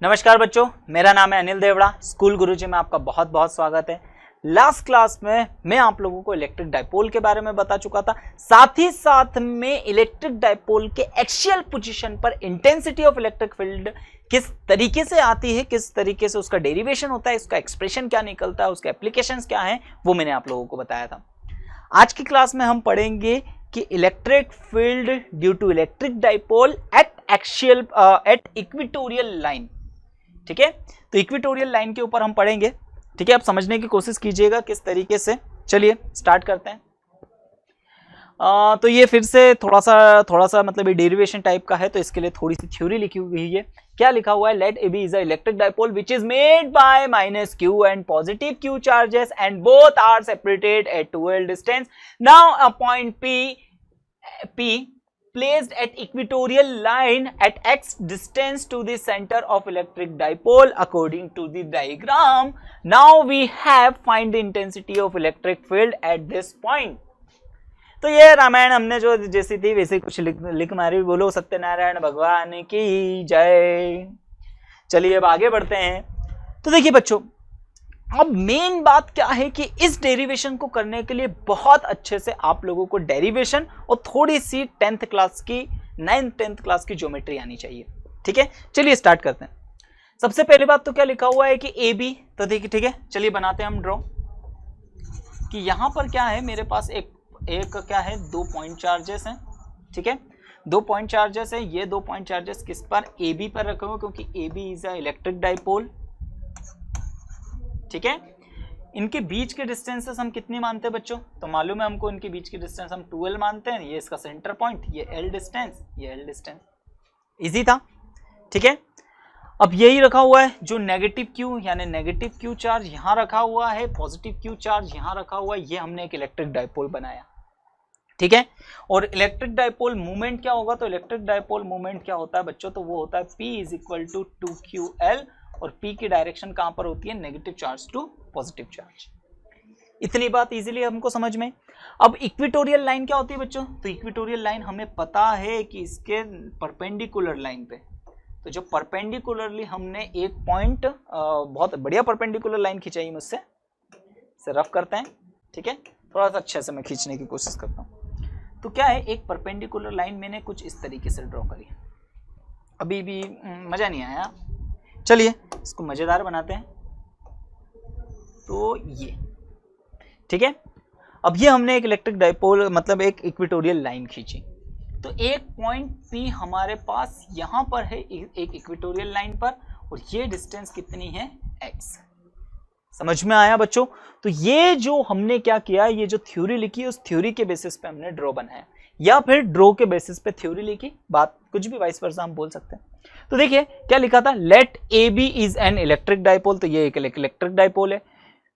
नमस्कार बच्चों, मेरा नाम है अनिल देवड़ा। स्कूल गुरुजी में आपका बहुत बहुत स्वागत है। लास्ट क्लास में मैं आप लोगों को इलेक्ट्रिक डाइपोल के बारे में बता चुका था, साथ ही साथ में इलेक्ट्रिक डाइपोल के एक्सियल पोजीशन पर इंटेंसिटी ऑफ इलेक्ट्रिक फील्ड किस तरीके से आती है, किस तरीके से उसका डेरिवेशन होता है, उसका एक्सप्रेशन क्या निकलता है, उसके एप्लीकेशंस क्या हैं, वो मैंने आप लोगों को बताया था। आज की क्लास में हम पढ़ेंगे कि electric field due to electric dipole at axial at equatorial line. ठीक है, तो इक्वेटोरियल लाइन के ऊपर हम पढ़ेंगे। ठीक है, आप समझने की कोशिश कीजिएगा किस तरीके से। चलिए स्टार्ट करते हैं। तो ये फिर से थोड़ा सा मतलब ये डेरिवेशन टाइप का है, तो इसके लिए थोड़ी सी थ्योरी लिखी हुई है। क्या लिखा हुआ है? Let A B is a electric dipole which is made by minus Q and positive Q charges and both are separated at 2l distance. Now a point P placed at equatorial line at x distance to the center of electric dipole according to the diagram. Now we have find the intensity of electric field at this point. तो ये रामायण हमने जो जैसी थी वैसे कुछ लिख मारी। बोलो सत्यनारायण भगवान की जय। चलिए अब आगे बढ़ते हैं। तो देखिए बच्चों, अब मेन बात क्या है कि इस डेरिवेशन को करने के लिए बहुत अच्छे से आप लोगों को डेरिवेशन और थोड़ी सी 9th क्लास की ज्योमेट्री आनी चाहिए। ठीक है, चलिए स्टार्ट करते हैं। सबसे पहली बात तो क्या लिखा हुआ है कि ए बी, तो देखिए ठीक है, चलिए बनाते हैं हम ड्रॉ कि यहां पर क्या है, मेरे पास एक क्या है, 2 पॉइंट चार्जेस हैं। ठीक है, 2 पॉइंट चार्जेस है। ये 2 पॉइंट चार्जेस किस पर? ए बी पर रखे हुए, क्योंकि A B is a electric dipole. ठीक है, इनके बीच के डिस्टेंसेस हम कितनी मानते हैं बच्चों? तो मालूम है हमको, इनके बीच की डिस्टेंस हम 2l मानते हैं। ये इसका सेंटर पॉइंट, ये l डिस्टेंस, ये l डिस्टेंस। इजी था। ठीक है, अब यही रखा हुआ है जो नेगेटिव क्यू यानी नेगेटिव क्यू चार्ज यहां रखा हुआ है, पॉजिटिव क्यू चार्ज यहां रखा हुआ है। ये हमने एक इलेक्ट्रिक डाइपोल बनाया। ठीक है, और इलेक्ट्रिक डाइपोल मूवमेंट क्या होगा? तो इलेक्ट्रिक डाइपोल मूवमेंट क्या होता है बच्चों? तो वो होता है P is equal to 2ql, और P की डायरेक्शन कहां पर होती है? Negative charge to positive charge. इतनी बात इजीली हमको समझ में। अब इक्वेटोरियल लाइन क्या होती है बच्चों? तो इक्वेटोरियल लाइन हमें पता है कि इसके परपेंडिकुलर लाइन पे, तो जो परपेंडिकुलरली हमने एक पॉइंट, बहुत बढ़िया परपेंडिकुलर लाइन खिंचाई मुझसे, इसे रफ करते हैं। ठीक है, थोड़ा सा अच्छे से मैं खींचने की कोशिश करता हूँ। तो क्या है, एक परपेंडिकुलर लाइन मैंने कुछ इस तरीके से ड्रॉ करी। अभी भी मजा नहीं आया, चलिए इसको मजेदार बनाते हैं। तो ये ठीक है, अब ये हमने एक इलेक्ट्रिक डाइपोल मतलब एक इक्वेटोरियल लाइन खींची। तो एक पॉइंट P हमारे पास यहां पर है, एक इक्वेटोरियल लाइन पर, और ये डिस्टेंस कितनी है? x। समझ में आया बच्चों? तो ये जो हमने क्या किया, ये जो थ्योरी लिखी उस थ्योरी के बेसिस पे हमने ड्रॉ बनाया, या फिर ड्रॉ के बेसिस पे थ्योरी लिखी, बात कुछ भी वाइस वर्सा हम बोल सकते हैं। तो देखिए क्या लिखा था, let A B is an electric dipole. तो ये एक इलेक्ट्रिक डाइपोल है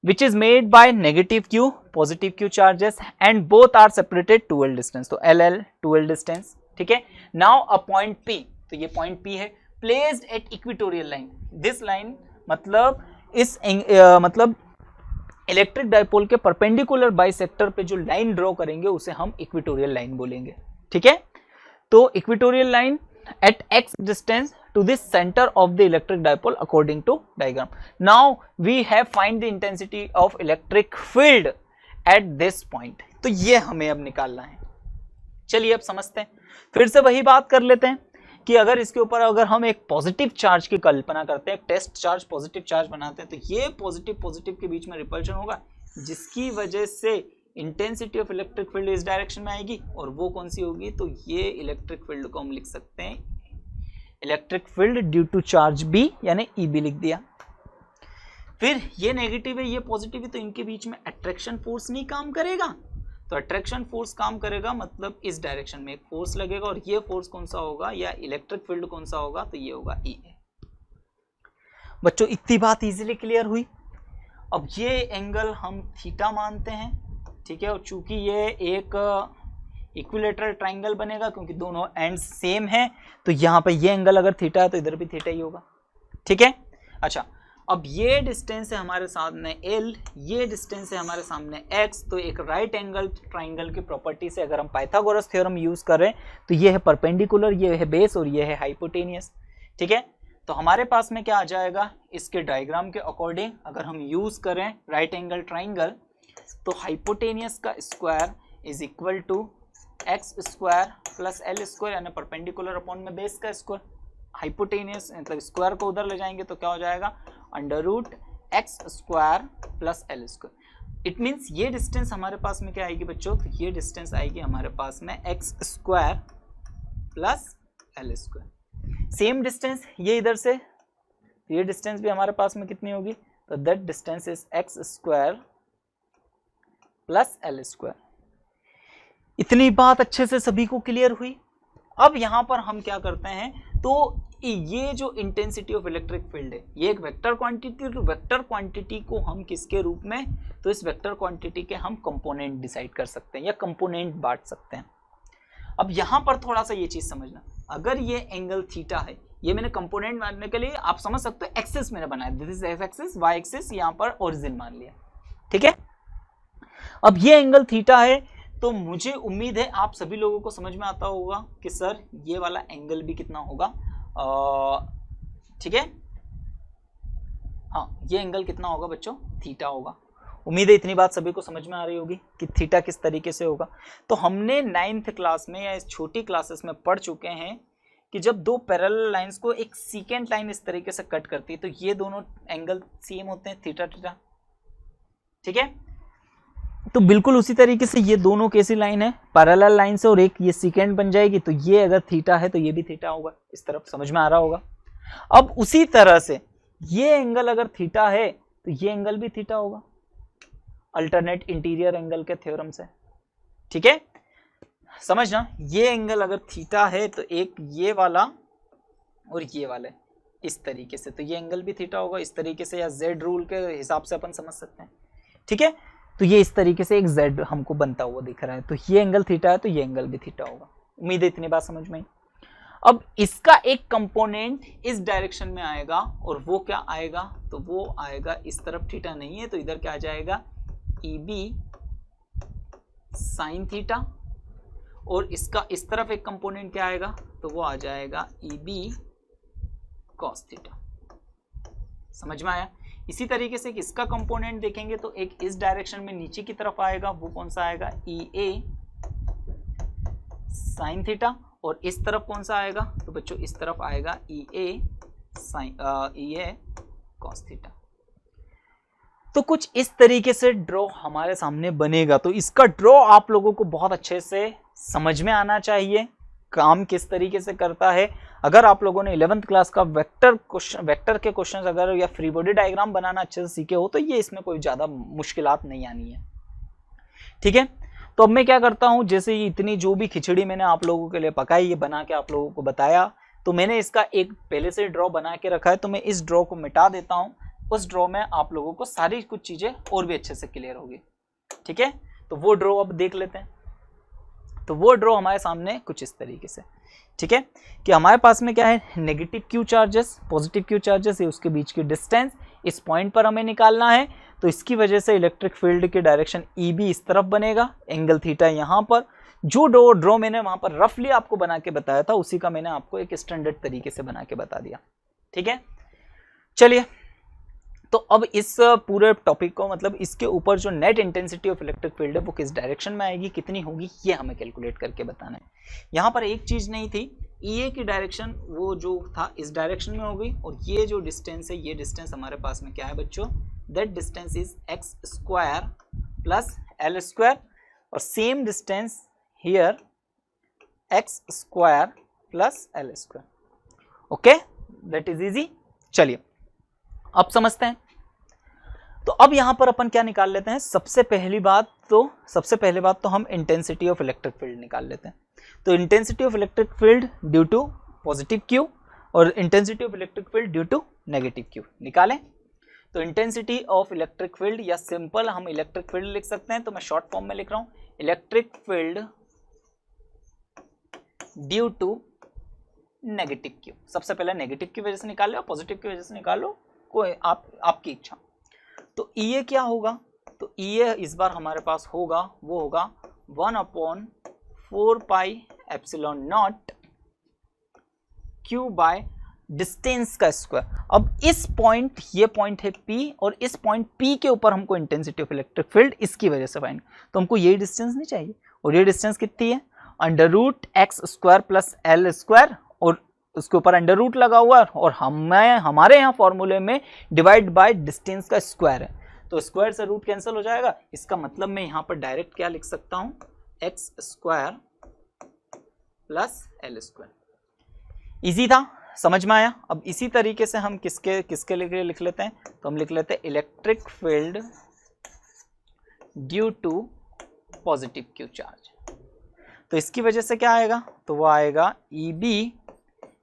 which is made by negative Q positive Q charges and both are separated 2l distance. तो l 2l डिस्टेंस। ठीक है, नाउ अ पॉइंट P, तो ये point P है, placed at equatorial line. This line मतलब इस मतलब इलेक्ट्रिक डाइपोल के परपेंडिकुलर बाइसेक्टर पे जो लाइन ड्रॉ करेंगे उसे हम इक्वेटोरियल लाइन बोलेंगे। ठीक है, तो equatorial line at x distance to the center of the electric dipole according to diagram. Now we have find the intensity of electric field at this point. तो ये हमें अब निकालना है। चलिए अब समझते हैं, फिर से वही बात कर लेते हैं कि अगर इसके ऊपर अगर हम एक पॉजिटिव चार्ज की कल्पना करते हैं, एक टेस्ट चार्ज पॉजिटिव चार्ज बनाते हैं, तो ये पॉजिटिव के बीच में रिपल्शन होगा, जिसकी वजह से इंटेंसिटी ऑफ इलेक्ट्रिक फील्ड इस डायरेक्शन में आएगी, और वो कौन सी होगी? तो ये इलेक्ट्रिक फील्ड को हम लिख सकते हैं electric field due to charge B, यानी ईबी लिख दिया। फिर ये नेगेटिव है, ये पॉजिटिव है, तो इनके बीच में अट्रैक्शन फोर्स नहीं काम करेगा। तो अट्रैक्शन फोर्स काम करेगा मतलब इस डायरेक्शन में एक फोर्स लगेगा, और ये फोर्स कौन सा होगा, या इलेक्ट्रिक फील्ड कौन सा होगा? तो ये होगा ई। बच्चों इतनी बात इजीली क्लियर हुई। अब ये एंगल हम थीटा मानते हैं। ठीक है, और चूंकि ये एक इक्विलेटरल ट्राइंगल बनेगा क्योंकि दोनों एंड सेम है, तो यहाँ पे ये एंगल अगर थीटा है तो इधर भी थीटा ही होगा। ठीक है, अच्छा अब ये डिस्टेंस है हमारे सामने l, ये डिस्टेंस है हमारे सामने x। तो एक राइट एंगल ट्राइंगल की प्रॉपर्टी से अगर हम पाइथागोरस थ्योरम यूज करें तो ये है परपेंडिकुलर, ये है बेस, और ये है हाइपोटेनियस। ठीक है, तो हमारे पास में क्या आ जाएगा, इसके डायग्राम के अकॉर्डिंग अगर हम यूज करें राइट एंगल ट्राइंगल, तो हाइपोटेनियस का square is equal to X square plus L square, यानी परपेंडिकुलर अपॉन में बेस का स्क्वायर। हाइपोटेनियस मतलब स्क्वायर को उधर ले जाएंगे तो क्या हो जाएगा, under root X square plus L square. It means ये डिस्टेंस हमारे पास में क्या आएगी बच्चों, तो ये डिस्टेंस आएगी हमारे पास में x square plus L square. Same distance ये इधर से, ये डिस्टेंस भी हमारे पास में कितनी होगी, तो that distance is x square plus L square. इतनी बात अच्छे से सभी को क्लियर हुई। अब यहां पर हम क्या करते हैं, तो ये जो इंटेंसिटी ऑफ इलेक्ट्रिक फील्ड है ये एक वेक्टर क्वांटिटी, तो वेक्टर क्वांटिटी को हम किसके रूप में, तो इस वेक्टर क्वांटिटी के हम कंपोनेंट डिसाइड कर सकते हैं या कंपोनेंट बांट सकते हैं। अब यहां पर थोड़ा सा ये चीज समझना, अगर ये एंगल थीटा है, ये मैंने कंपोनेंट मानने के लिए आप समझ सकते हो एक्सिस मैंने बनाया, this is X axis, Y axis यहां पर ओरिजिन मान लिया, ठीक है। अब ये एंगल थीटा है, तो मुझे उम्मीद है आप सभी लोगों को समझ में आता होगा कि सर ये वाला एंगल भी कितना होगा, ठीक है, हाँ ये एंगल कितना होगा बच्चों, थीटा होगा। उम्मीद है इतनी बात सभी को समझ में आ रही होगी कि थीटा किस तरीके से होगा। तो हमने 9th क्लास में या इस छोटी क्लासेस में पढ़ चुके हैं कि जब दो पैरेलल लाइंस को एक सीकेंट लाइन इस तरीके से कट करती है तो ये दोनों एंगल सेम होते हैं, थीटा थीटा, ठीक है। तो बिल्कुल उसी तरीके से ये दोनों कैसी लाइन है, पैरेलल लाइन से, और एक ये सीकेंट बन जाएगी, तो ये अगर थीटा है तो ये भी थीटा होगा, इस तरफ समझ में आ रहा होगा। अब उसी तरह से ये एंगल अगर थीटा है तो ये एंगल भी थीटा होगा, अल्टरनेट इंटीरियर एंगल के थ्योरम से, ठीक है। समझना, ये एंगल अगर थीटा है तो एक ये वाला और ये वाला इस तरीके से, तो ये एंगल भी थीटा होगा इस तरीके से, या जेड रूल के हिसाब से अपन समझ सकते हैं, ठीक है। तो ये इस तरीके से एक जेड हमको बनता हुआ दिख रहा है, तो ये एंगल थीटा है तो ये एंगल भी थीटा होगा। उम्मीद है इतनी बात समझ में आई। अब इसका एक कंपोनेंट इस डायरेक्शन में आएगा, और वो क्या आएगा, तो वो आएगा इस तरफ, थीटा नहीं है तो इधर क्या आ जाएगा, ई बी साइन थीटा, और इसका इस तरफ एक कंपोनेंट क्या आएगा, तो वो आ जाएगा ई बी कॉस थीटा। समझ में आया। इसी तरीके से इसका कंपोनेंट देखेंगे तो एक इस डायरेक्शन में नीचे की तरफ आएगा, वो कौन सा आएगा, ई ए साइन थीटा, और इस तरफ कौन सा आएगा, तो बच्चों इस तरफ आएगा ई ए साइन ई ए कॉस थीटा। तो कुछ इस तरीके से ड्रॉ हमारे सामने बनेगा। तो इसका ड्रॉ आप लोगों को बहुत अच्छे से समझ में आना चाहिए, काम किस तरीके से करता है। अगर आप लोगों ने 11th क्लास का वेक्टर के क्वेश्चन अगर या फ्री बॉडी डायग्राम बनाना अच्छे से सीखे हो तो ये इसमें कोई ज़्यादा मुश्किलात नहीं आनी है, ठीक है। तो अब मैं क्या करता हूँ, जैसे ये इतनी जो भी खिचड़ी मैंने आप लोगों के लिए पकाई, ये बना के आप लोगों को बताया, तो मैंने इसका एक पहले से ड्रॉ बना के रखा है, तो मैं इस ड्रॉ को मिटा देता हूँ। उस ड्रॉ में आप लोगों को सारी कुछ चीज़ें और भी अच्छे से क्लियर होगी, ठीक है। तो वो ड्रॉ अब देख लेते हैं। तो वो ड्रॉ हमारे सामने कुछ इस तरीके से, ठीक है, कि हमारे पास में क्या है, negative Q charges, positive Q charges, ये उसके बीच की डिस्टेंस इस पॉइंट पर हमें निकालना है। तो इसकी वजह से इलेक्ट्रिक फील्ड की डायरेक्शन ई बी इस तरफ बनेगा, एंगल थीटा यहाँ पर। जो ड्रॉ मैंने वहां पर रफली आपको बना के बताया था उसी का मैंने आपको एक स्टैंडर्ड तरीके से बना के बता दिया, ठीक है। चलिए, तो अब इस पूरे टॉपिक को, मतलब इसके ऊपर जो net intensity of electric field है वो किस डायरेक्शन में आएगी, कितनी होगी, ये हमें कैलकुलेट करके बताना है। यहाँ पर एक चीज नहीं थी, ई ए की डायरेक्शन वो जो था इस डायरेक्शन में होगी, और ये जो डिस्टेंस है, ये डिस्टेंस हमारे पास में क्या है बच्चों, that distance is x square plus L square, और same distance here x square plus L square. Okay, that is easy. चलिए अब समझते हैं। तो अब यहां पर अपन क्या निकाल लेते हैं, सबसे पहले बात तो हम इंटेंसिटी ऑफ इलेक्ट्रिक फील्ड निकाल लेते हैं। तो intensity of electric field due to positive q और intensity of electric field due to negative q निकालें। तो इंटेंसिटी ऑफ इलेक्ट्रिक फील्ड, या सिंपल हम इलेक्ट्रिक फील्ड लिख सकते हैं, तो मैं शॉर्ट फॉर्म में लिख रहा हूं, electric field due to negative Q. सबसे पहले नेगेटिव की वजह से निकाल लो, पॉजिटिव की वजह से निकाल लो, कोई आपकी इच्छा। तो ई ए क्या होगा, तो ई ए इस बार हमारे पास होगा, वो होगा 1/4 pi epsilon not Q by distance का स्क्वायर। अब इस पॉइंट, ये पॉइंट है P और इस पॉइंट P के ऊपर हमको इंटेंसिटी ऑफ इलेक्ट्रिक फील्ड इसकी वजह से फाइंड, तो हमको ये डिस्टेंस नहीं चाहिए, और ये डिस्टेंस कितनी है √x² प्लस L², और उसके ऊपर अंडर रूट लगा हुआ है, और हमारे यहाँ फॉर्मूले में डिवाइड बाय डिस्टेंस का स्क्वायर है, तो स्क्वायर से रूट कैंसिल हो जाएगा। इसका मतलब मैं यहाँ पर डायरेक्ट क्या लिख सकता हूँ, x² प्लस L²। इजी था, समझ में आया। अब इसी तरीके से हम किसके लिए लिख लेते हैं, तो हम लिख लेते हैं electric field due to positive Q charge. तो इसकी वजह से क्या आएगा, तो वो आएगा EB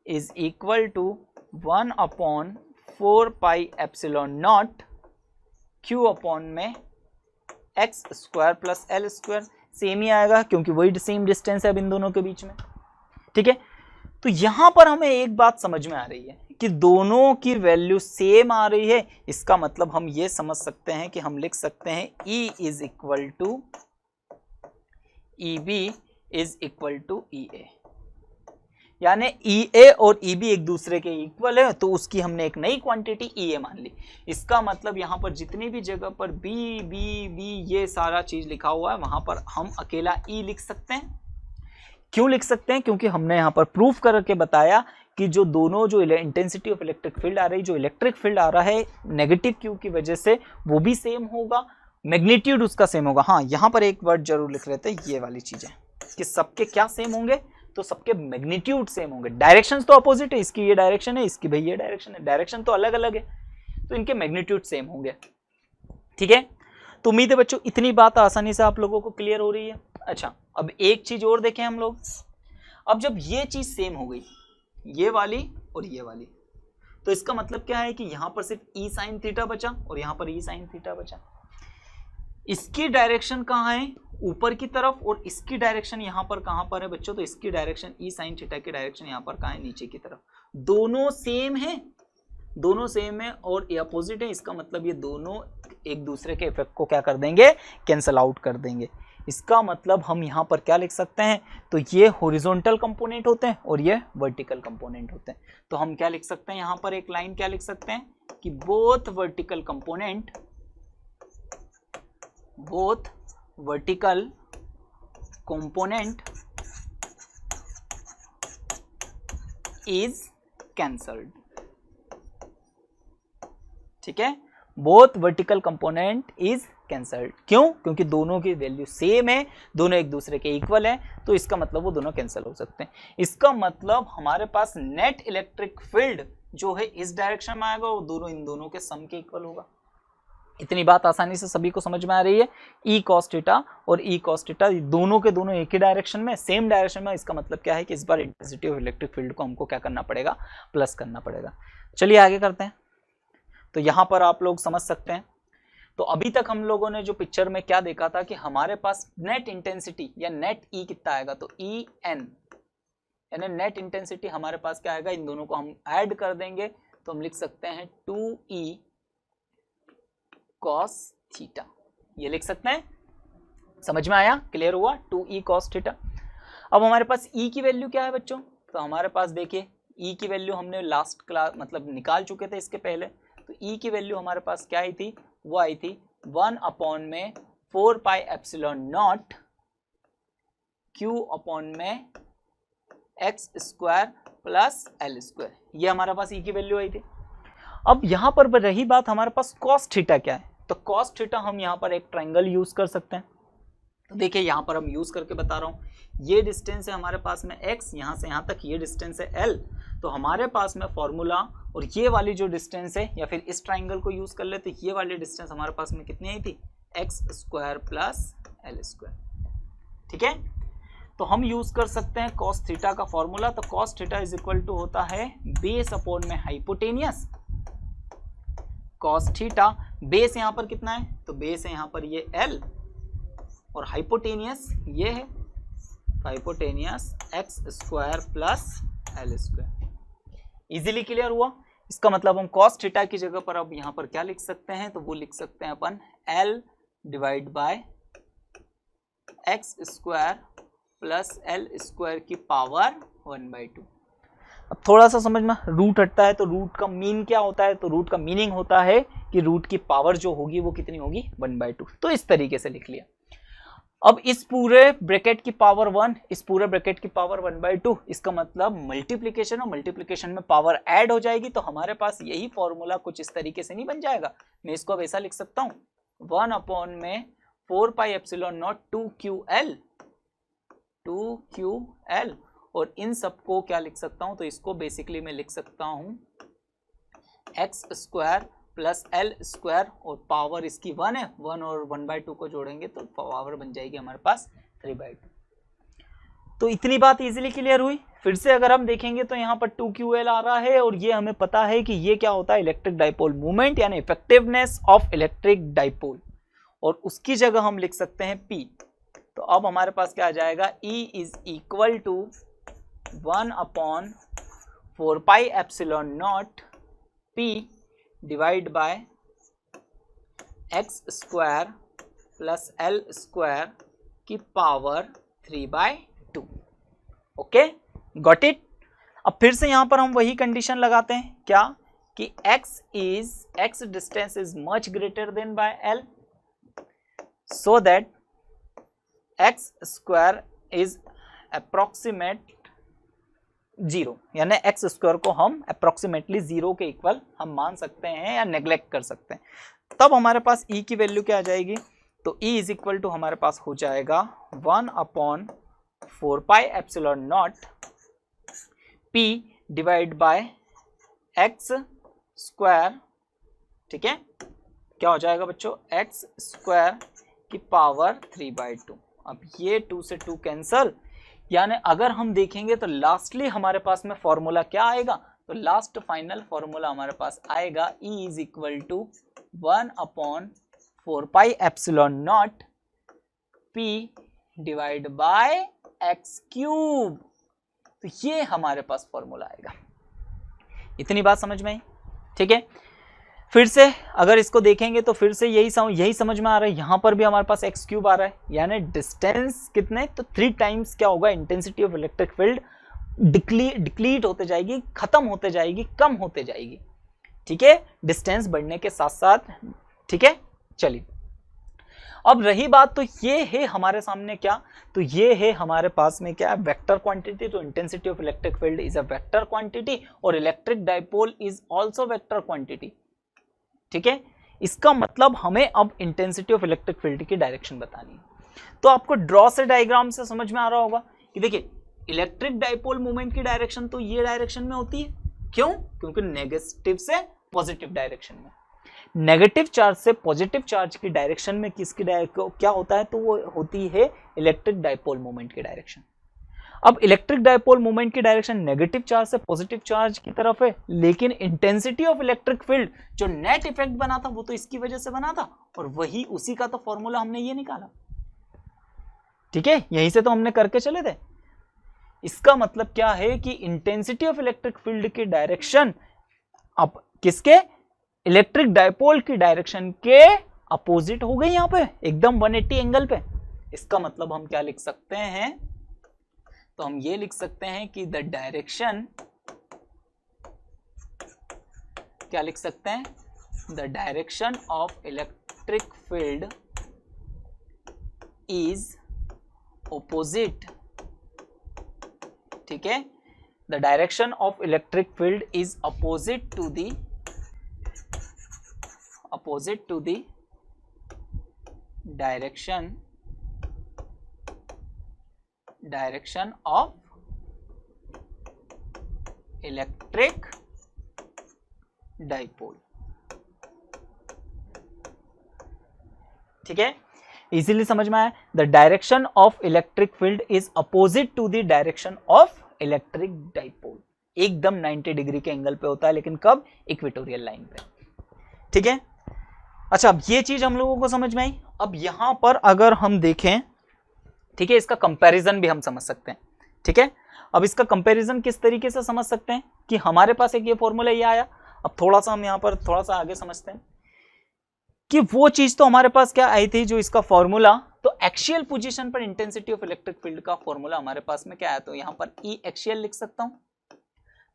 is equal to 1/4πε0 Q upon में x² प्लस L²। सेम ही आएगा क्योंकि वही सेम डिस्टेंस है अब इन दोनों के बीच में, ठीक है। तो यहां पर हमें एक बात समझ में आ रही है कि दोनों की वैल्यू सेम आ रही है। इसका मतलब हम ये समझ सकते हैं कि हम लिख सकते हैं E is equal to EB is equal to EA, यानी EA और EB एक दूसरे के इक्वल है, तो उसकी हमने एक नई क्वांटिटी EA मान ली। इसका मतलब यहाँ पर जितनी भी जगह पर B B B ये सारा चीज लिखा हुआ है वहां पर हम अकेला E लिख सकते हैं। क्यों लिख सकते हैं, क्योंकि हमने यहाँ पर प्रूफ करके बताया कि जो दोनों जो इंटेंसिटी ऑफ इलेक्ट्रिक फील्ड आ रही, जो इलेक्ट्रिक फील्ड आ रहा है नेगेटिव क्यू की वजह से, वो भी सेम होगा, मैग्नीट्यूड उसका सेम होगा। हाँ, यहाँ पर एक वर्ड जरूर लिख लेते हैं, ये वाली चीजें कि सबके क्या सेम होंगे, तो सबके मैग्नीट्यूड सेम होंगे। डायरेक्शंस तो अपोजिट है, इसकी ये डायरेक्शन है, इसकी भाई ये डायरेक्शन है, डायरेक्शन तो अलग अलग है, तो इनके मैग्नीट्यूड सेम होंगे, ठीक है। तो उम्मीद है बच्चों इतनी बात आसानी से आप लोगों को क्लियर हो रही है। अच्छा, अब एक चीज और देखें हम लोग। अब जब ये चीज सेम हो गई, ये वाली और ये वाली, तो इसका मतलब क्या है कि यहां पर सिर्फ E sin थीटा बचा और यहां पर E sin थीटा बचा। इसकी डायरेक्शन कहाँ है, ऊपर की तरफ, और इसकी डायरेक्शन यहाँ पर कहाँ पर है बच्चों, तो इसकी डायरेक्शन E sin थीटा की डायरेक्शन यहाँ पर कहाँ है, नीचे की तरफ। दोनों सेम है, दोनों सेम है और ये अपोजिट है। इसका मतलब ये दोनों एक दूसरे के इफेक्ट को क्या कर देंगे, कैंसल आउट कर देंगे। इसका मतलब हम यहाँ पर क्या लिख सकते हैं, तो ये हॉरिजॉन्टल कंपोनेंट होते हैं और ये वर्टिकल कंपोनेंट होते हैं। तो हम क्या लिख सकते हैं, यहाँ पर एक लाइन क्या लिख सकते हैं कि both vertical component is cancelled, ठीक है। Both vertical component is cancelled, क्यों, क्योंकि दोनों की वैल्यू सेम है, दोनों एक दूसरे के इक्वल है, तो इसका मतलब वो दोनों कैंसिल हो सकते हैं। इसका मतलब हमारे पास नेट इलेक्ट्रिक फील्ड जो है इस डायरेक्शन में आएगा, वो दोनों इन दोनों के सम के इक्वल होगा। इतनी बात आसानी से सभी को समझ में आ रही है। E cos थीटा और E cos थीटा दोनों के दोनों एक ही डायरेक्शन में, सेम डायरेक्शन में। इसका मतलब क्या है कि इस बार इंटेंसिटी ऑफ इलेक्ट्रिक फील्ड को हमको क्या करना पड़ेगा, प्लस करना पड़ेगा। चलिए आगे करते हैं। तो यहां पर आप लोग समझ सकते हैं, तो अभी तक हम लोगों ने जो पिक्चर में क्या देखा था कि हमारे पास नेट इंटेंसिटी या नेट E कितना आएगा, तो EN, यानी नेट इंटेंसिटी हमारे पास क्या आएगा, इन दोनों को हम ऐड कर देंगे तो हम लिख सकते हैं 2E cos थीटा, ये लिख सकते हैं। समझ में आया, क्लियर हुआ, 2E cos थीटा। अब हमारे पास E की वैल्यू क्या है बच्चों, तो हमारे पास देखिए E की वैल्यू हमने लास्ट क्लास मतलब निकाल चुके थे इसके पहले। तो E की वैल्यू हमारे पास क्या आई थी, वो आई थी 1/4πε0 Q अपॉन में x² प्लस L², ये हमारे पास E की वैल्यू आई थी। अब यहां पर रही बात हमारे पास cos थीटा क्या है, तो cos थीटा हम यहां पर एक ट्रायंगल यूज कर सकते हैं। तो देखिए यहां पर हम यूज करके बता रहा हूं, ये डिस्टेंस है हमारे पास में x, यहां से यहां तक ये डिस्टेंस है L। तो हमारे पास में फॉर्मूला, और ये वाली जो डिस्टेंस है, या फिर इस ट्रायंगल को यूज कर लेते, ये वाली डिस्टेंस हमारे पास में कितनी आई थी, x² प्लस L², ठीक है। तो हम यूज कर सकते हैं cos थीटा का फॉर्मूला। तो cos theta is equal to होता है बेस अपॉन में हाइपोटेनियस। cos थीटा बेस यहाँ पर कितना है, तो बेस है यहाँ पर ये L और हाइपोटेनियस ये है, hypotenuse x² plus L²। Easily clear हुआ। इसका मतलब हम cos थीटा की जगह पर अब यहाँ पर क्या लिख सकते हैं, तो वो लिख सकते हैं अपन L divide by x² plus L² की पावर 1/2। अब थोड़ा सा समझ में, रूट हटता है तो रूट का मीन क्या होता है, तो रूट का मीनिंग होता है कि रूट की पावर जो होगी वो कितनी होगी 1/2। तो इस तरीके से लिख लिया। अब इस पूरे ब्रैकेट की पावर 1, इस पूरे ब्रैकेट की पावर 1/2, इसका मतलब मल्टीप्लीकेशन, और मल्टीप्लीकेशन में पावर ऐड हो जाएगी, तो हमारे पास यही फॉर्मूला कुछ इस तरीके से नहीं बन जाएगा। मैं इसको अब ऐसा लिख सकता हूं 1/4πε0 2ql, और इन सबको क्या लिख सकता हूं, तो इसको बेसिकली मैं लिख सकता हूं x² प्लस l² और पावर इसकी 1 है, 1 और 1/2 को जोड़ेंगे तो पावर बन जाएगी हमारे पास 3/2। तो इतनी बात इजीली क्लियर हुई। फिर से अगर हम देखेंगे तो यहाँ पर 2ql आ रहा है, और ये हमें पता है कि ये क्या होता है, इलेक्ट्रिक डाइपोल मूवमेंट यानी इफेक्टिवनेस ऑफ इलेक्ट्रिक डाइपोल, और उसकी जगह हम लिख सकते हैं p। तो अब हमारे पास क्या आ जाएगा, E is equal to 1/4πε0 p divide by x² plus l² की पावर 3/2। Okay, got it. अब फिर से यहां पर हम वही कंडीशन लगाते हैं, क्या कि x distance is much greater than by l, so that x² is approximate 0, यानी x² को हम अप्रोक्सीमेटली 0 के इक्वल हम मान सकते हैं या नेग्लेक्ट कर सकते हैं। तब हमारे पास E की वैल्यू क्या आ जाएगी, तो E इज इक्वल टू हमारे पास हो जाएगा 1/4πε0 p डिवाइड बाय x², ठीक है, क्या हो जाएगा बच्चों, x² की पावर 3/2। अब ये 2 से 2 कैंसल, यानी अगर हम देखेंगे तो लास्टली हमारे पास में फॉर्मूला क्या आएगा, तो लास्ट फाइनल फॉर्मूला हमारे पास आएगा E is equal to 1/4πε0 p divide by x³। तो ये हमारे पास फॉर्मूला आएगा। इतनी बात समझ में आई, ठीक है। फिर से अगर इसको देखेंगे तो फिर से यही समझ में आ रहा है, यहां पर भी हमारे पास x³ आ रहा है, यानी डिस्टेंस कितने, तो 3 टाइम्स क्या होगा, इंटेंसिटी ऑफ इलेक्ट्रिक फील्ड डिक्लीट होते जाएगी, खत्म होते जाएगी, कम होते जाएगी, ठीक है, डिस्टेंस बढ़ने के साथ साथ, ठीक है। चलिए अब रही बात, तो ये है हमारे सामने क्या, तो ये है हमारे पास में क्या, वेक्टर क्वांटिटी। तो intensity of electric field is a vector quantity और electric dipole is also vector quantity, ठीक है। इसका मतलब हमें अब इंटेंसिटी ऑफ इलेक्ट्रिक फील्ड की डायरेक्शन बतानी है। तो आपको ड्रॉ से डायग्राम से समझ में आ रहा होगा कि देखिए इलेक्ट्रिक डाइपोल मूवमेंट की डायरेक्शन तो ये डायरेक्शन में होती है, क्यों, क्योंकि नेगेटिव से पॉजिटिव डायरेक्शन में, नेगेटिव चार्ज से पॉजिटिव चार्ज की डायरेक्शन में किसकी क्या होता है, तो वो होती है इलेक्ट्रिक डाइपोल मूवमेंट की डायरेक्शन। अब इलेक्ट्रिक डाइपोल मूवमेंट की डायरेक्शन नेगेटिव चार्ज से पॉजिटिव चार्ज की तरफ है, लेकिन इंटेंसिटी ऑफ इलेक्ट्रिक फील्ड जो नेट इफेक्ट बना था वो तो इसकी वजह से बना था, और वही उसी का तो फॉर्मूला हमने ये निकाला, ठीक है, यहीं से तो हमने करके चले थे। इसका मतलब क्या है कि इंटेंसिटी ऑफ इलेक्ट्रिक फील्ड की डायरेक्शन अब किसके, इलेक्ट्रिक डाइपोल की डायरेक्शन के अपोजिट हो गई, यहां पे एकदम 180 एंगल पे। इसका मतलब हम क्या लिख सकते हैं, तो हम ये लिख सकते हैं कि द डायरेक्शन, क्या लिख सकते हैं, the direction of electric field is opposite, ठीक है, the direction of electric field is opposite to the direction of electric dipole, ठीक है, इजीली समझ में आया। The direction of electric field is opposite to the direction of electric dipole, एकदम 90 degree के angle पे होता है, लेकिन कब, इक्वेटोरियल लाइन पे, ठीक है। अच्छा, अब ये चीज हम लोगों को समझ में आई। अब यहां पर अगर हम देखें, ठीक है, इसका कंपैरिजन भी हम समझ सकते हैं, ठीक है। अब इसका कंपैरिजन किस तरीके से समझ सकते हैं कि हमारे पास एक ये फॉर्मूला ये आया। अब थोड़ा सा हम यहां पर थोड़ा सा आगे समझते हैं कि वो चीज तो हमारे पास क्या आई थी, जो इसका फॉर्मूला, तो एक्सियल पोजीशन पर इंटेंसिटी ऑफ इलेक्ट्रिक फील्ड का फॉर्मूला हमारे पास में क्या आया, तो यहां पर ई एक्सियल लिख सकता हूं।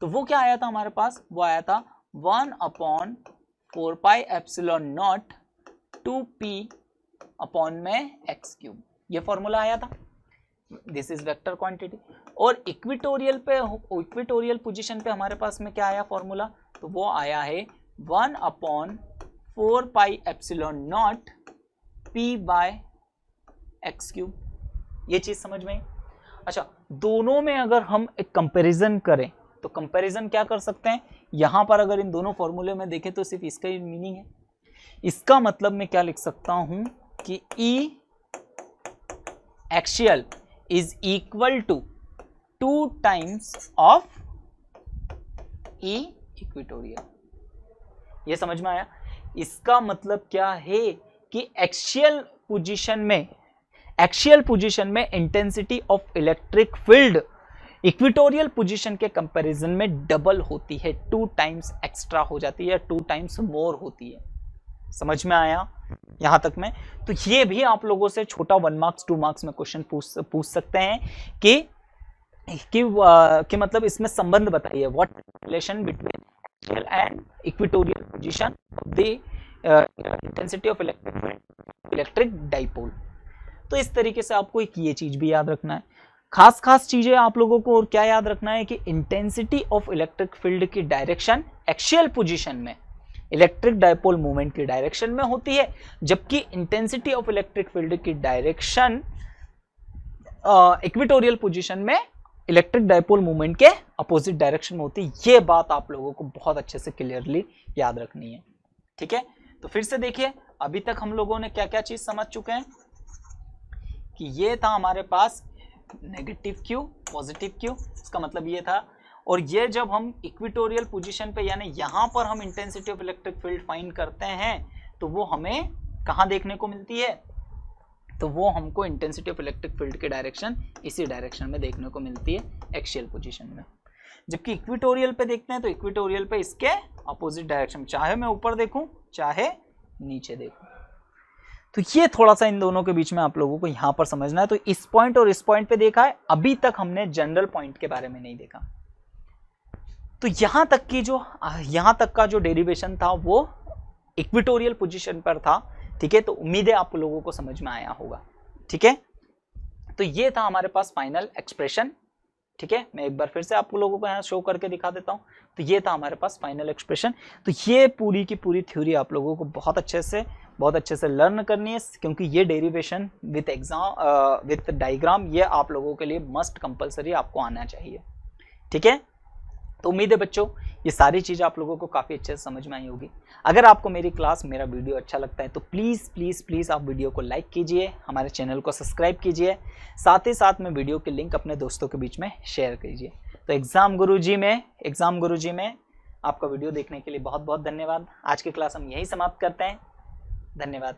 तो वो क्या आया था हमारे पास, वो आया था 1/4πε0 2p अपॉन में x क्यूब, ये फॉर्मूला आया था। This is vector quantity. और इक्विटोरियल पोजीशन पे हमारे पास में क्या आया फॉर्मूला, तो वो आया है 1/4πε0 p/x क्यूब। ये चीज समझ में आई? अच्छा, दोनों में अगर हम एक कंपैरिजन करें तो कंपैरिजन क्या कर सकते हैं, यहां पर अगर इन दोनों फॉर्मूले में देखें तो सिर्फ इसका ही मीनिंग है। इसका मतलब मैं क्या लिख सकता हूं कि E axial is equal to 2 times of E equatorial. ये समझ में आया? इसका मतलब क्या है कि एक्सियल पोजीशन में intensity of electric field equatorial position के कंपैरिजन में डबल होती है, 2 टाइम्स एक्स्ट्रा हो जाती है, 2 टाइम्स मोर होती है। समझ में आया यहां तक में? तो ये भी आप लोगों से छोटा 1 मार्क्स 2 मार्क्स में क्वेश्चन पूछ सकते हैं कि मतलब इसमें संबंध बताइए, what relation between axial and equatorial position of the intensity of electric dipole. तो इस तरीके से आपको एक ये चीज भी याद रखना है। खास चीजें आप लोगों को और क्या याद रखना है कि इंटेंसिटी ऑफ इलेक्ट्रिक फील्ड की डायरेक्शन एक्सियल पोजीशन में इलेक्ट्रिक डाइपोल मूवमेंट की डायरेक्शन में होती है, जबकि इंटेंसिटी ऑफ इलेक्ट्रिक फील्ड की डायरेक्शन इक्वेटोरियल पोजीशन में इलेक्ट्रिक डाइपोल मूवमेंट के अपोजिट डायरेक्शन में होती है। ये बात आप लोगों को बहुत अच्छे से क्लियरली याद रखनी है। ठीक है, तो फिर से देखिए, अभी तक हम लोगों ने क्या क्या चीज समझ चुके हैं कि ये था हमारे पास नेगेटिव क्यू, पॉजिटिव क्यू, इसका मतलब ये था। और ये जब हम इक्वेटोरियल पोजीशन पे यानी यहां पर हम intensity of electric field find करते हैं तो वो हमें कहां देखने को मिलती है, तो वो हमको इंटेंसिटी ऑफ इलेक्ट्रिक फील्ड की डायरेक्शन इसी डायरेक्शन में देखने को मिलती है एक्सियल पोजीशन में। जबकि इक्वेटोरियल पे देखते हैं तो इक्वेटोरियल पे इसके अपोजिट डायरेक्शन, चाहे मैं ऊपर देखूं चाहे नीचे देखूं। तो ये थोड़ा सा इन दोनों के बीच में आप लोगों को यहां पर समझना है। तो इस पॉइंट और इस पॉइंट पे देखा है, अभी तक हमने जनरल पॉइंट के बारे में नहीं देखा। तो यहां तक का जो डेरिवेशन था वो इक्वेटोरियल पोजीशन पर था। ठीक है, तो उम्मीद है आप लोगों को समझ में आया होगा। ठीक है, तो ये था हमारे पास फाइनल एक्सप्रेशन। ठीक है, मैं एक बार फिर से आप लोगों को यहाँ शो करके दिखा देता हूँ। तो ये था हमारे पास फाइनल एक्सप्रेशन। तो ये पूरी की पूरी थ्योरी आप लोगों को बहुत अच्छे से लर्न करनी है, क्योंकि ये डेरिवेशन विथ डायग्राम ये आप लोगों के लिए मस्ट कंपलसरी आपको आना चाहिए। ठीक है, तो उम्मीद है बच्चों ये सारी चीज़ आप लोगों को काफ़ी अच्छे से समझ में आई होगी। अगर आपको मेरी क्लास, मेरा वीडियो अच्छा लगता है तो प्लीज़ आप वीडियो को लाइक कीजिए, हमारे चैनल को सब्सक्राइब कीजिए, साथ ही साथ में वीडियो के लिंक अपने दोस्तों के बीच में शेयर कीजिए। तो एग्ज़ाम गुरुजी में आपका वीडियो देखने के लिए बहुत बहुत धन्यवाद। आज की क्लास हम यहीं समाप्त करते हैं। धन्यवाद।